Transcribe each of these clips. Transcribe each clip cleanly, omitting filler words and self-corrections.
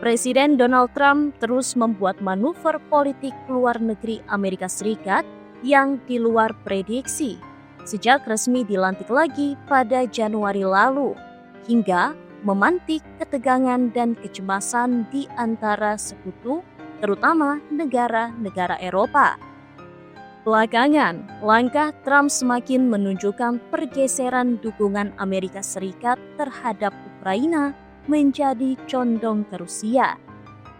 Presiden Donald Trump terus membuat manuver politik luar negeri Amerika Serikat yang di luar prediksi sejak resmi dilantik lagi pada Januari lalu, hingga memantik ketegangan dan kecemasan di antara sekutu, terutama negara-negara Eropa. Belakangan, langkah Trump semakin menunjukkan pergeseran dukungan Amerika Serikat terhadap Ukraina menjadi condong ke Rusia,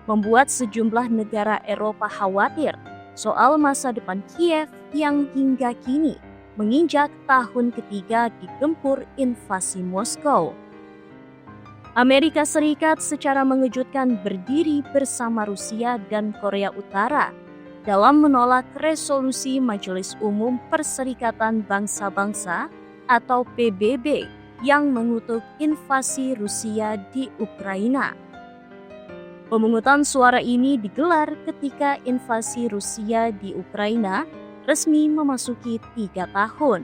membuat sejumlah negara Eropa khawatir soal masa depan Kiev yang hingga kini menginjak tahun ketiga digempur invasi Moskow. Amerika Serikat secara mengejutkan berdiri bersama Rusia dan Korea Utara dalam menolak resolusi Majelis Umum Perserikatan Bangsa-Bangsa atau PBB yang mengutuk invasi Rusia di Ukraina. Pemungutan suara ini digelar ketika invasi Rusia di Ukraina resmi memasuki 3 tahun.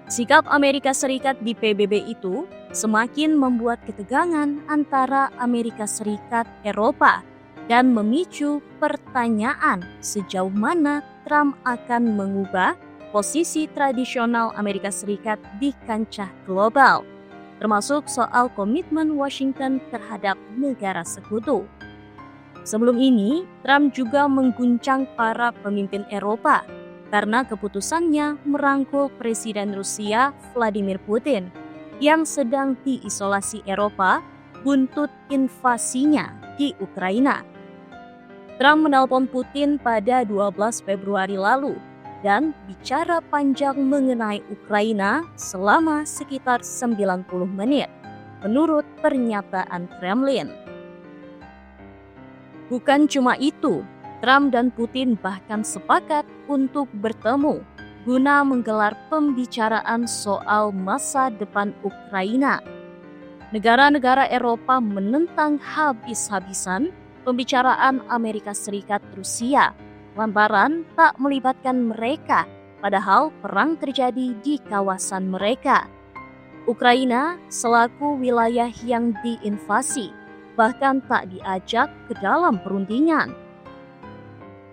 Sikap Amerika Serikat di PBB itu semakin membuat ketegangan antara Amerika Serikat Eropa dan memicu pertanyaan sejauh mana Trump akan mengubah posisi tradisional Amerika Serikat di kancah global, termasuk soal komitmen Washington terhadap negara sekutu. Sebelum ini, Trump juga mengguncang para pemimpin Eropa karena keputusannya merangkul Presiden Rusia Vladimir Putin yang sedang diisolasi Eropa buntut invasinya di Ukraina. Trump menelpon Putin pada 12 Februari lalu dan bicara panjang mengenai Ukraina selama sekitar 90 menit, menurut pernyataan Kremlin. Bukan cuma itu, Trump dan Putin bahkan sepakat untuk bertemu guna menggelar pembicaraan soal masa depan Ukraina. Negara-negara Eropa menentang habis-habisan pembicaraan Amerika Serikat Rusia lantaran tak melibatkan mereka, padahal perang terjadi di kawasan mereka. Ukraina selaku wilayah yang diinvasi bahkan tak diajak ke dalam perundingan.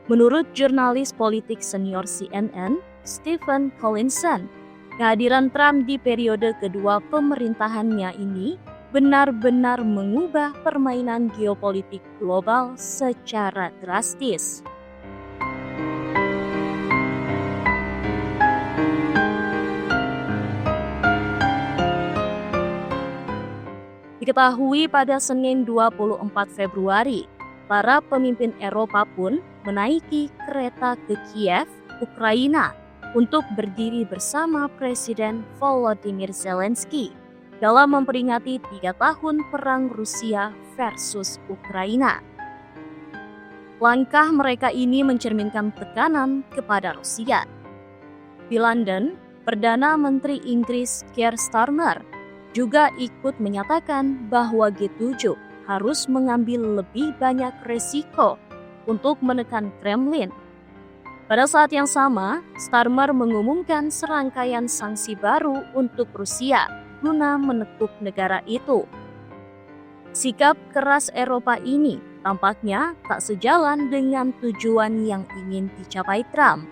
Menurut jurnalis politik senior CNN, Stephen Collinson, kehadiran Trump di periode kedua pemerintahannya ini benar-benar mengubah permainan geopolitik global secara drastis. Diketahui pada Senin 24 Februari, para pemimpin Eropa pun menaiki kereta ke Kiev, Ukraina, untuk berdiri bersama Presiden Volodymyr Zelensky dalam memperingati 3 tahun perang Rusia versus Ukraina. Langkah mereka ini mencerminkan tekanan kepada Rusia. Di London, Perdana Menteri Inggris Keir Starmer juga ikut menyatakan bahwa G7 harus mengambil lebih banyak resiko untuk menekan Kremlin. Pada saat yang sama, Starmer mengumumkan serangkaian sanksi baru untuk Rusia guna menekuk negara itu. Sikap keras Eropa ini tampaknya tak sejalan dengan tujuan yang ingin dicapai Trump.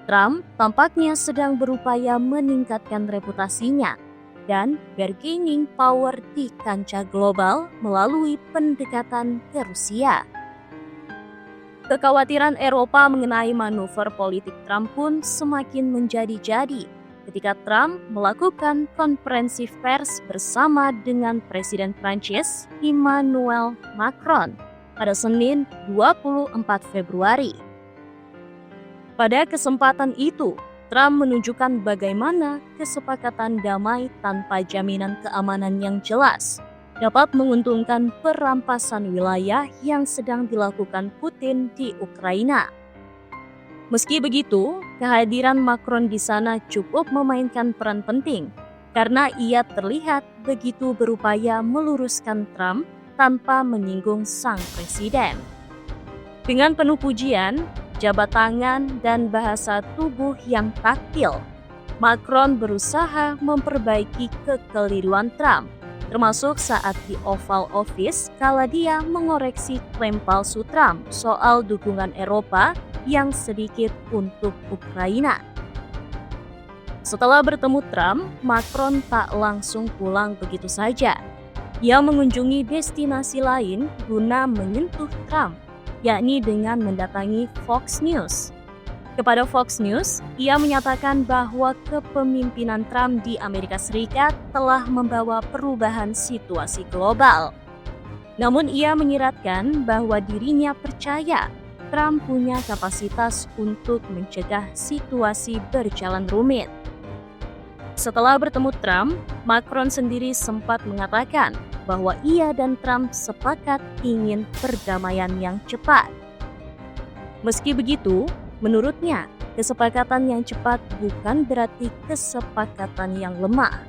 Trump tampaknya sedang berupaya meningkatkan reputasinya dan bargaining power di kancah global melalui pendekatan ke Rusia. Kekhawatiran Eropa mengenai manuver politik Trump pun semakin menjadi-jadi ketika Trump melakukan konferensi pers bersama dengan Presiden Prancis Emmanuel Macron pada Senin 24 Februari. Pada kesempatan itu, Trump menunjukkan bagaimana kesepakatan damai tanpa jaminan keamanan yang jelas dapat menguntungkan perampasan wilayah yang sedang dilakukan Putin di Ukraina. Meski begitu, kehadiran Macron di sana cukup memainkan peran penting karena ia terlihat begitu berupaya meluruskan Trump tanpa menyinggung sang presiden. Dengan penuh pujian, jabat tangan, dan bahasa tubuh yang taktil, Macron berusaha memperbaiki kekeliruan Trump termasuk saat di Oval Office kala dia mengoreksi klaim palsu Trump soal dukungan Eropa yang sedikit untuk Ukraina. Setelah bertemu Trump, Macron tak langsung pulang begitu saja. Ia mengunjungi destinasi lain guna menyentuh Trump, yakni dengan mendatangi Fox News. Kepada Fox News, ia menyatakan bahwa kepemimpinan Trump di Amerika Serikat telah membawa perubahan situasi global. Namun ia menyiratkan bahwa dirinya percaya Trump punya kapasitas untuk mencegah situasi berjalan rumit. Setelah bertemu Trump, Macron sendiri sempat mengatakan bahwa ia dan Trump sepakat ingin perdamaian yang cepat. Meski begitu, menurutnya, kesepakatan yang cepat bukan berarti kesepakatan yang lemah.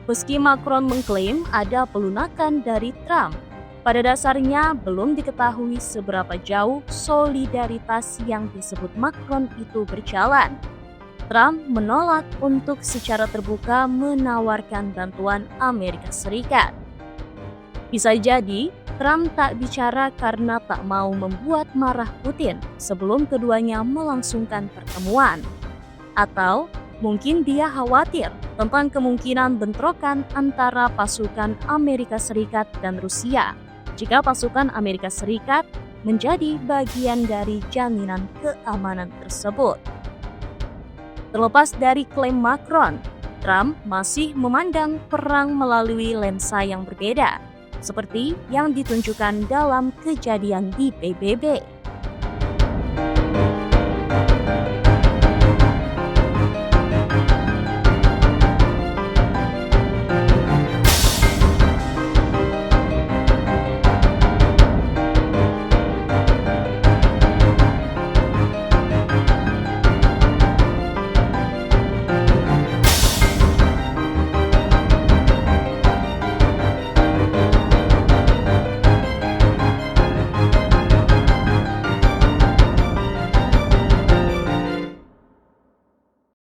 Meski Macron mengklaim ada pelunakan dari Trump, pada dasarnya belum diketahui seberapa jauh solidaritas yang disebut Macron itu berjalan. Trump menolak untuk secara terbuka menawarkan bantuan Amerika Serikat. Bisa jadi, Trump tak bicara karena tak mau membuat marah Putin sebelum keduanya melangsungkan pertemuan. Atau mungkin dia khawatir tentang kemungkinan bentrokan antara pasukan Amerika Serikat dan Rusia jika pasukan Amerika Serikat menjadi bagian dari jaminan keamanan tersebut. Terlepas dari klaim Macron, Trump masih memandang perang melalui lensa yang berbeda, seperti yang ditunjukkan dalam kejadian di PBB.